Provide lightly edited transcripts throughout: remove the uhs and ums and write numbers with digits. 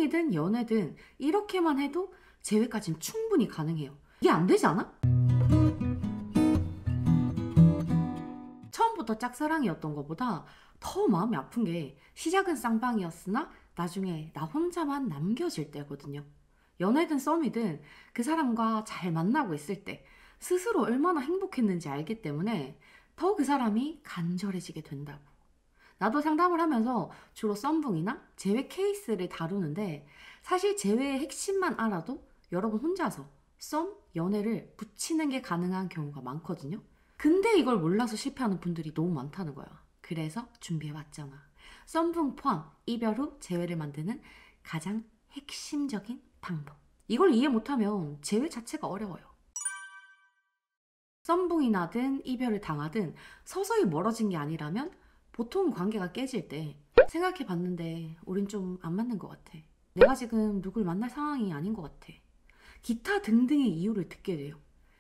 썸북이든 연애든 이렇게만 해도 재회까지는 충분히 가능해요. 이게 안 되지 않아? 처음부터 짝사랑이었던 것보다 더 마음이 아픈 게 시작은 쌍방이었으나 나중에 나 혼자만 남겨질 때거든요. 연애든 썸이든 그 사람과 잘 만나고 있을 때 스스로 얼마나 행복했는지 알기 때문에 더 그 사람이 간절해지게 된다고. 나도 상담을 하면서 주로 썸붕이나 재회 케이스를 다루는데 사실 재회의 핵심만 알아도 여러분 혼자서 썸, 연애를 붙이는 게 가능한 경우가 많거든요. 근데 이걸 몰라서 실패하는 분들이 너무 많다는 거야. 그래서 준비해왔잖아. 썸붕 포함 이별 후 재회를 만드는 가장 핵심적인 방법. 이걸 이해 못하면 재회 자체가 어려워요. 썸붕이 나든 이별을 당하든 서서히 멀어진 게 아니라면 보통 관계가 깨질 때 생각해봤는데 우린 좀 안 맞는 것 같아. 내가 지금 누굴 만날 상황이 아닌 것 같아. 기타 등등의 이유를 듣게 돼요.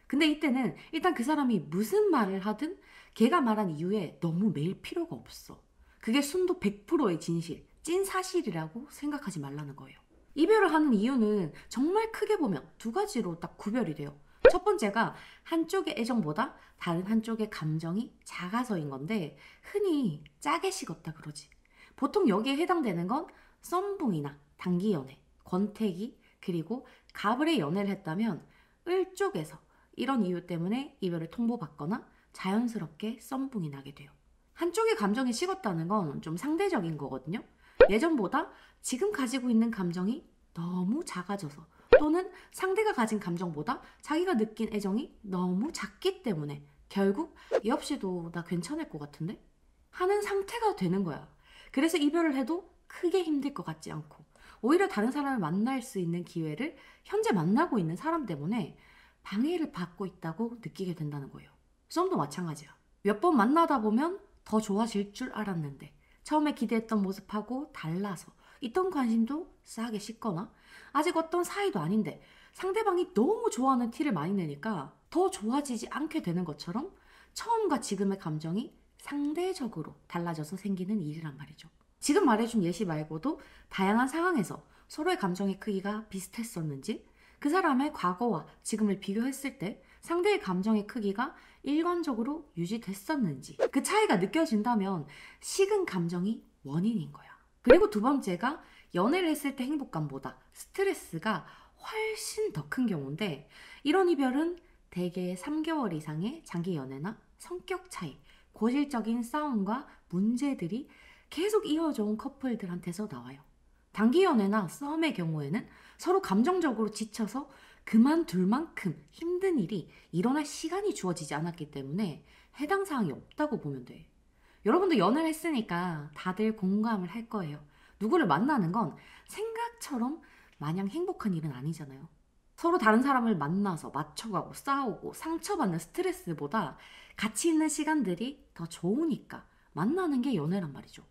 근데 이때는 일단 그 사람이 무슨 말을 하든 걔가 말한 이유에 너무 매일 필요가 없어. 그게 순도 100%의 진실, 찐 사실이라고 생각하지 말라는 거예요. 이별을 하는 이유는 정말 크게 보면 두 가지로 딱 구별이 돼요. 첫 번째가 한쪽의 애정보다 다른 한쪽의 감정이 작아서인 건데 흔히 짜게 식었다 그러지. 보통 여기에 해당되는 건 썸붕이나 단기 연애, 권태기, 그리고 가을에 연애를 했다면 을 쪽에서 이런 이유 때문에 이별을 통보받거나 자연스럽게 썸붕이 나게 돼요. 한쪽의 감정이 식었다는 건 좀 상대적인 거거든요. 예전보다 지금 가지고 있는 감정이 너무 작아져서 또는 상대가 가진 감정보다 자기가 느낀 애정이 너무 작기 때문에 결국 이 없이도 나 괜찮을 것 같은데? 하는 상태가 되는 거야. 그래서 이별을 해도 크게 힘들 것 같지 않고 오히려 다른 사람을 만날 수 있는 기회를 현재 만나고 있는 사람 때문에 방해를 받고 있다고 느끼게 된다는 거예요. 썸도 마찬가지야. 몇 번 만나다 보면 더 좋아질 줄 알았는데 처음에 기대했던 모습하고 달라서 있던 관심도 싸게 식거나 아직 어떤 사이도 아닌데 상대방이 너무 좋아하는 티를 많이 내니까 더 좋아지지 않게 되는 것처럼 처음과 지금의 감정이 상대적으로 달라져서 생기는 일이란 말이죠. 지금 말해준 예시 말고도 다양한 상황에서 서로의 감정의 크기가 비슷했었는지 그 사람의 과거와 지금을 비교했을 때 상대의 감정의 크기가 일관적으로 유지됐었는지 그 차이가 느껴진다면 식은 감정이 원인인 거야. 그리고 두 번째가 연애를 했을 때 행복감보다 스트레스가 훨씬 더 큰 경우인데 이런 이별은 대개 3개월 이상의 장기 연애나 성격 차이, 고질적인 싸움과 문제들이 계속 이어져 온 커플들한테서 나와요. 단기 연애나 썸의 경우에는 서로 감정적으로 지쳐서 그만둘 만큼 힘든 일이 일어날 시간이 주어지지 않았기 때문에 해당 사항이 없다고 보면 돼. 여러분도 연애를 했으니까 다들 공감을 할 거예요. 누구를 만나는 건 생각처럼 마냥 행복한 일은 아니잖아요. 서로 다른 사람을 만나서 맞춰가고 싸우고 상처받는 스트레스보다 가치 있는 시간들이 더 좋으니까 만나는 게 연애란 말이죠.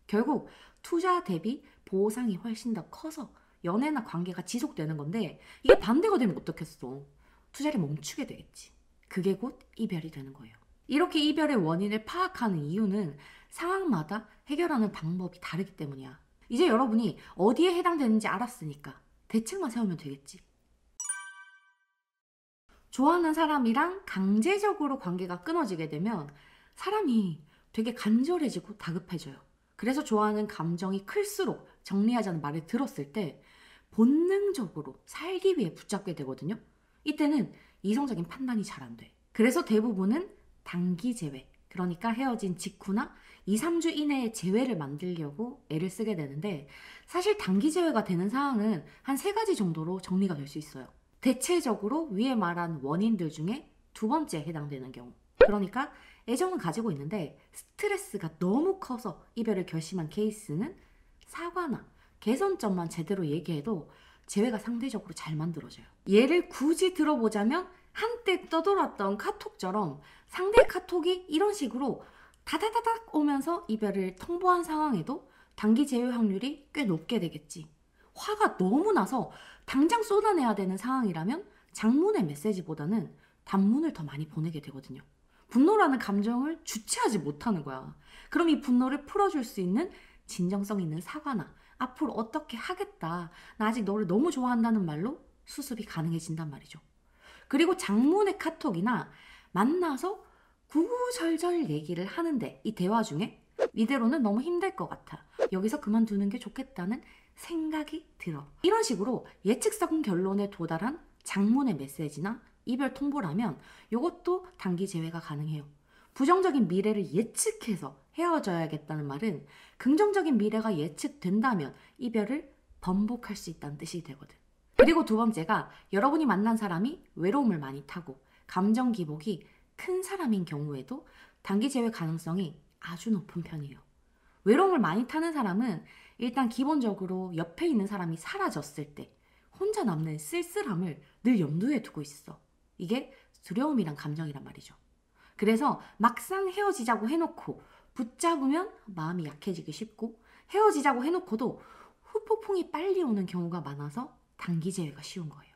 결국 투자 대비 보상이 훨씬 더 커서 연애나 관계가 지속되는 건데 이게 반대가 되면 어떻겠어. 투자를 멈추게 되겠지. 그게 곧 이별이 되는 거예요. 이렇게 이별의 원인을 파악하는 이유는 상황마다 해결하는 방법이 다르기 때문이야. 이제 여러분이 어디에 해당되는지 알았으니까 대책만 세우면 되겠지. 좋아하는 사람이랑 강제적으로 관계가 끊어지게 되면 사람이 되게 간절해지고 다급해져요. 그래서 좋아하는 감정이 클수록 정리하자는 말을 들었을 때 본능적으로 살기 위해 붙잡게 되거든요. 이때는 이성적인 판단이 잘 안 돼. 그래서 대부분은 단기 재회, 그러니까 헤어진 직후나 2, 3주 이내에 재회를 만들려고 애를 쓰게 되는데 사실 단기 재회가 되는 상황은 한 3가지 정도로 정리가 될 수 있어요. 대체적으로 위에 말한 원인들 중에 두 번째에 해당되는 경우. 그러니까 애정은 가지고 있는데 스트레스가 너무 커서 이별을 결심한 케이스는 사과나 개선점만 제대로 얘기해도 재회가 상대적으로 잘 만들어져요. 예를 굳이 들어보자면 한때 떠돌았던 카톡처럼 상대 카톡이 이런 식으로 다다다닥 오면서 이별을 통보한 상황에도 단기 재회 확률이 꽤 높게 되겠지. 화가 너무 나서 당장 쏟아내야 되는 상황이라면 장문의 메시지보다는 단문을 더 많이 보내게 되거든요. 분노라는 감정을 주체하지 못하는 거야. 그럼 이 분노를 풀어줄 수 있는 진정성 있는 사과나 앞으로 어떻게 하겠다, 나 아직 너를 너무 좋아한다는 말로 수습이 가능해진단 말이죠. 그리고 장문의 카톡이나 만나서 구구절절 얘기를 하는데 이 대화 중에 이대로는 너무 힘들 것 같아, 여기서 그만두는 게 좋겠다는 생각이 들어, 이런 식으로 예측성 결론에 도달한 장문의 메시지나 이별 통보라면 이것도 단기 제외가 가능해요. 부정적인 미래를 예측해서 헤어져야겠다는 말은 긍정적인 미래가 예측된다면 이별을 번복할 수 있다는 뜻이 되거든. 그리고 두 번째가 여러분이 만난 사람이 외로움을 많이 타고 감정 기복이 큰 사람인 경우에도 단기 제외 가능성이 아주 높은 편이에요. 외로움을 많이 타는 사람은 일단 기본적으로 옆에 있는 사람이 사라졌을 때 혼자 남는 쓸쓸함을 늘 염두에 두고 있어. 이게 두려움이란 감정이란 말이죠. 그래서 막상 헤어지자고 해놓고 붙잡으면 마음이 약해지기 쉽고, 헤어지자고 해놓고도 후폭풍이 빨리 오는 경우가 많아서 단기 제외가 쉬운 거예요.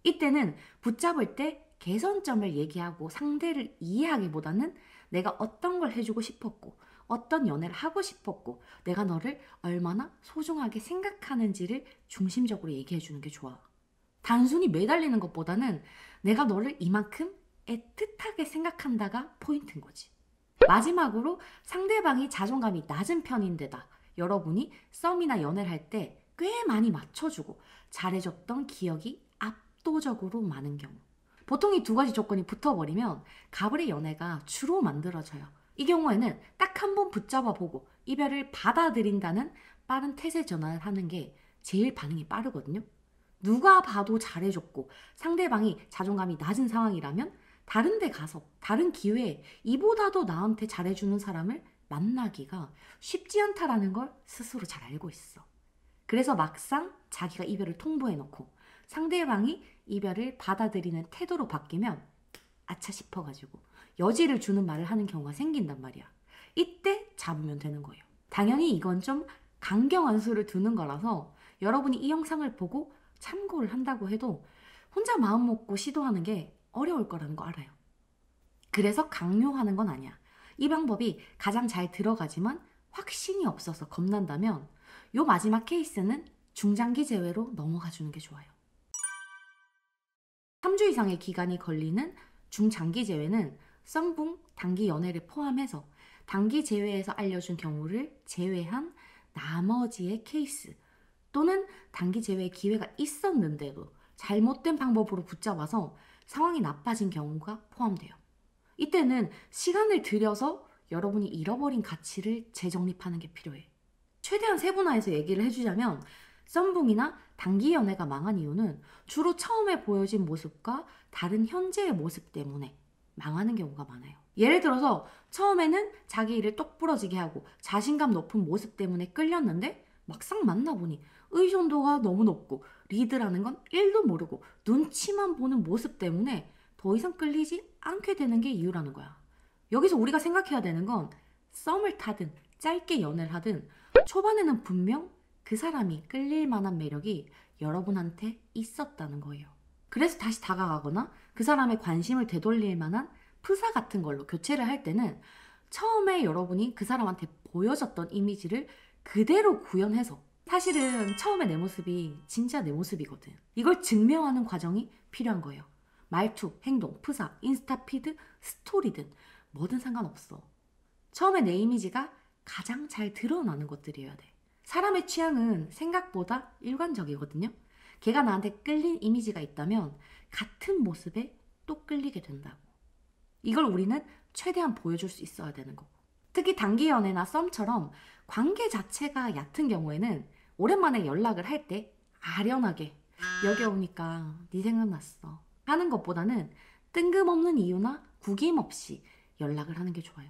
이때는 붙잡을 때 개선점을 얘기하고 상대를 이해하기보다는 내가 어떤 걸 해주고 싶었고 어떤 연애를 하고 싶었고 내가 너를 얼마나 소중하게 생각하는지를 중심적으로 얘기해 주는 게 좋아. 단순히 매달리는 것보다는 내가 너를 이만큼 애틋하게 생각한다가 포인트인 거지. 마지막으로 상대방이 자존감이 낮은 편인데다 여러분이 썸이나 연애를 할 때 꽤 많이 맞춰주고 잘해줬던 기억이 압도적으로 많은 경우, 보통 이 두 가지 조건이 붙어버리면 가불의 연애가 주로 만들어져요. 이 경우에는 딱 한 번 붙잡아 보고 이별을 받아들인다는 빠른 태세 전환을 하는 게 제일 반응이 빠르거든요. 누가 봐도 잘해줬고 상대방이 자존감이 낮은 상황이라면 다른 데 가서 다른 기회에 이보다도 나한테 잘해주는 사람을 만나기가 쉽지 않다라는 걸 스스로 잘 알고 있어. 그래서 막상 자기가 이별을 통보해놓고 상대방이 이별을 받아들이는 태도로 바뀌면 아차 싶어가지고 여지를 주는 말을 하는 경우가 생긴단 말이야. 이때 잡으면 되는 거예요. 당연히 이건 좀 강경한 수를 두는 거라서 여러분이 이 영상을 보고 참고를 한다고 해도 혼자 마음 먹고 시도하는 게 어려울 거라는 거 알아요. 그래서 강요하는 건 아니야. 이 방법이 가장 잘 들어가지만 확신이 없어서 겁난다면 요 마지막 케이스는 중장기 제외로 넘어가 주는 게 좋아요. 3주 이상의 기간이 걸리는 중장기 제외는 썸붕, 단기 연애를 포함해서 단기 제외에서 알려준 경우를 제외한 나머지의 케이스, 또는 단기 제외의 기회가 있었는데도 잘못된 방법으로 붙잡아서 상황이 나빠진 경우가 포함돼요. 이때는 시간을 들여서 여러분이 잃어버린 가치를 재정립하는 게 필요해. 최대한 세분화해서 얘기를 해주자면 썸붕이나 단기 연애가 망한 이유는 주로 처음에 보여진 모습과 다른 현재의 모습 때문에 망하는 경우가 많아요. 예를 들어서 처음에는 자기 일을 똑부러지게 하고 자신감 높은 모습 때문에 끌렸는데 막상 만나보니 의존도가 너무 높고 리드라는 건 1도 모르고 눈치만 보는 모습 때문에 더 이상 끌리지 않게 되는 게 이유라는 거야. 여기서 우리가 생각해야 되는 건 썸을 타든 짧게 연애를 하든 초반에는 분명 그 사람이 끌릴 만한 매력이 여러분한테 있었다는 거예요. 그래서 다시 다가가거나 그 사람의 관심을 되돌릴 만한 프사 같은 걸로 교체를 할 때는 처음에 여러분이 그 사람한테 보여줬던 이미지를 그대로 구현해서, 사실은 처음에 내 모습이 진짜 내 모습이거든, 이걸 증명하는 과정이 필요한 거예요. 말투, 행동, 프사, 인스타 피드, 스토리든 뭐든 상관없어. 처음에 내 이미지가 가장 잘 드러나는 것들이어야 돼. 사람의 취향은 생각보다 일관적이거든요. 걔가 나한테 끌린 이미지가 있다면 같은 모습에 또 끌리게 된다고. 이걸 우리는 최대한 보여줄 수 있어야 되는 거고. 특히 단기 연애나 썸처럼 관계 자체가 얕은 경우에는 오랜만에 연락을 할 때 아련하게 여기 오니까 네 생각났어 하는 것보다는 뜬금없는 이유나 구김없이 연락을 하는 게 좋아요.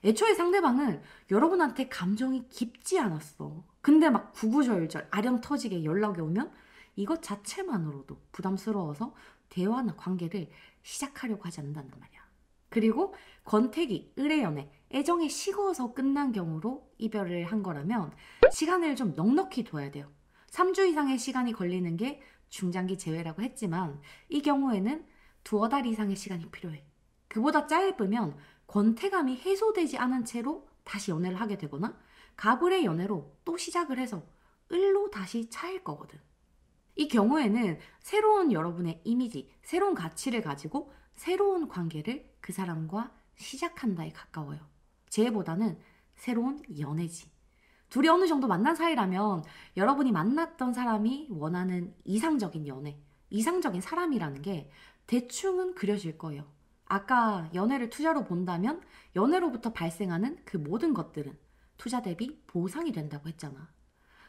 애초에 상대방은 여러분한테 감정이 깊지 않았어. 근데 막 구구절절 아련 터지게 연락이 오면 이것 자체만으로도 부담스러워서 대화나 관계를 시작하려고 하지 않는다는 말이야. 그리고 권태기, 의뢰연애, 애정이 식어서 끝난 경우로 이별을 한 거라면 시간을 좀 넉넉히 둬야 돼요. 3주 이상의 시간이 걸리는 게 중장기 제외라고 했지만 이 경우에는 두어 달 이상의 시간이 필요해. 그보다 짧으면 권태감이 해소되지 않은 채로 다시 연애를 하게 되거나 가불의 연애로 또 시작을 해서 을로 다시 차일 거거든. 이 경우에는 새로운 여러분의 이미지, 새로운 가치를 가지고 새로운 관계를 그 사람과 시작한다에 가까워요. 재회보다는 새로운 연애지. 둘이 어느 정도 만난 사이라면 여러분이 만났던 사람이 원하는 이상적인 연애, 이상적인 사람이라는 게 대충은 그려질 거예요. 아까 연애를 투자로 본다면 연애로부터 발생하는 그 모든 것들은 투자 대비 보상이 된다고 했잖아.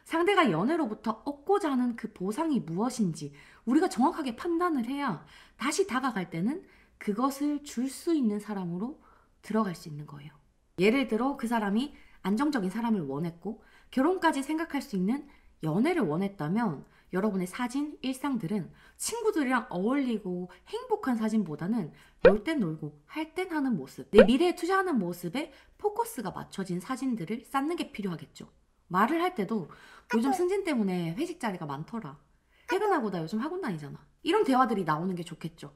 상대가 연애로부터 얻고자 하는 그 보상이 무엇인지 우리가 정확하게 판단을 해야 다시 다가갈 때는 그것을 줄 수 있는 사람으로 들어갈 수 있는 거예요. 예를 들어 그 사람이 안정적인 사람을 원했고 결혼까지 생각할 수 있는 연애를 원했다면 여러분의 사진, 일상들은 친구들이랑 어울리고 행복한 사진보다는 놀 땐 놀고 할 땐 하는 모습, 내 미래에 투자하는 모습에 포커스가 맞춰진 사진들을 쌓는 게 필요하겠죠. 말을 할 때도 요즘 승진 때문에 회식 자리가 많더라. 퇴근하고 나 요즘 학원 다니잖아. 이런 대화들이 나오는 게 좋겠죠.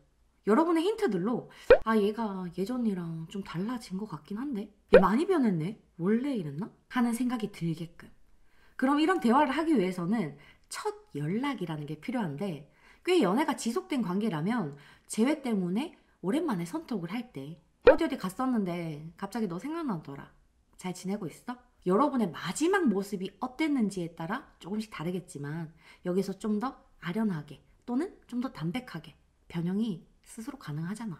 여러분의 힌트들로 얘가 예전이랑 좀 달라진 것 같긴 한데 얘 많이 변했네? 원래 이랬나? 하는 생각이 들게끔. 그럼 이런 대화를 하기 위해서는 첫 연락이라는 게 필요한데 꽤 연애가 지속된 관계라면 재회 때문에 오랜만에 선톡을 할 때 어디 갔었는데 갑자기 너 생각나더라. 잘 지내고 있어? 여러분의 마지막 모습이 어땠는지에 따라 조금씩 다르겠지만 여기서 좀 더 아련하게 또는 좀 더 담백하게 변형이 스스로 가능하잖아.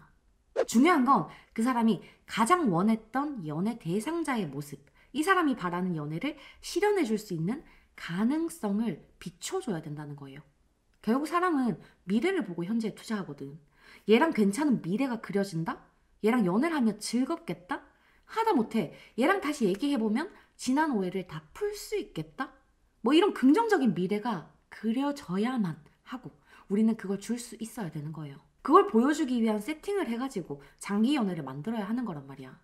중요한 건 그 사람이 가장 원했던 연애 대상자의 모습, 이 사람이 바라는 연애를 실현해 줄 수 있는 가능성을 비춰줘야 된다는 거예요. 결국 사람은 미래를 보고 현재에 투자하거든. 얘랑 괜찮은 미래가 그려진다? 얘랑 연애를 하면 즐겁겠다? 하다못해 얘랑 다시 얘기해보면 지난 오해를 다 풀 수 있겠다? 뭐 이런 긍정적인 미래가 그려져야만 하고 우리는 그걸 줄 수 있어야 되는 거예요. 그걸 보여주기 위한 세팅을 해가지고 장기 연애를 만들어야 하는 거란 말이야.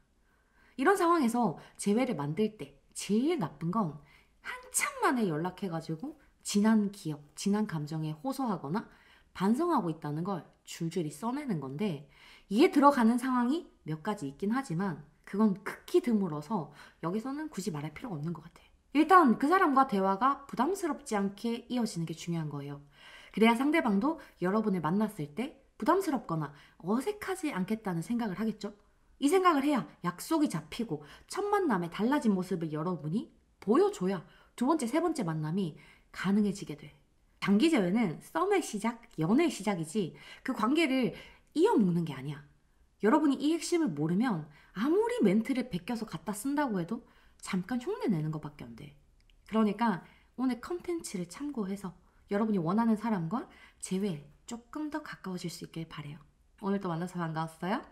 이런 상황에서 재회를 만들 때 제일 나쁜 건 한참 만에 연락해가지고 지난 기억, 지난 감정에 호소하거나 반성하고 있다는 걸 줄줄이 써내는 건데 이게 들어가는 상황이 몇 가지 있긴 하지만 그건 극히 드물어서 여기서는 굳이 말할 필요가 없는 것 같아. 일단 그 사람과 대화가 부담스럽지 않게 이어지는 게 중요한 거예요. 그래야 상대방도 여러분을 만났을 때 부담스럽거나 어색하지 않겠다는 생각을 하겠죠? 이 생각을 해야 약속이 잡히고 첫 만남에 달라진 모습을 여러분이 보여줘야 두 번째, 세 번째 만남이 가능해지게 돼. 장기 재회는 썸의 시작, 연애의 시작이지 그 관계를 이어먹는 게 아니야. 여러분이 이 핵심을 모르면 아무리 멘트를 베껴서 갖다 쓴다고 해도 잠깐 흉내내는 것밖에 안 돼. 그러니까 오늘 컨텐츠를 참고해서 여러분이 원하는 사람과 재회에 조금 더 가까워질 수 있길 바래요. 오늘도 만나서 반가웠어요.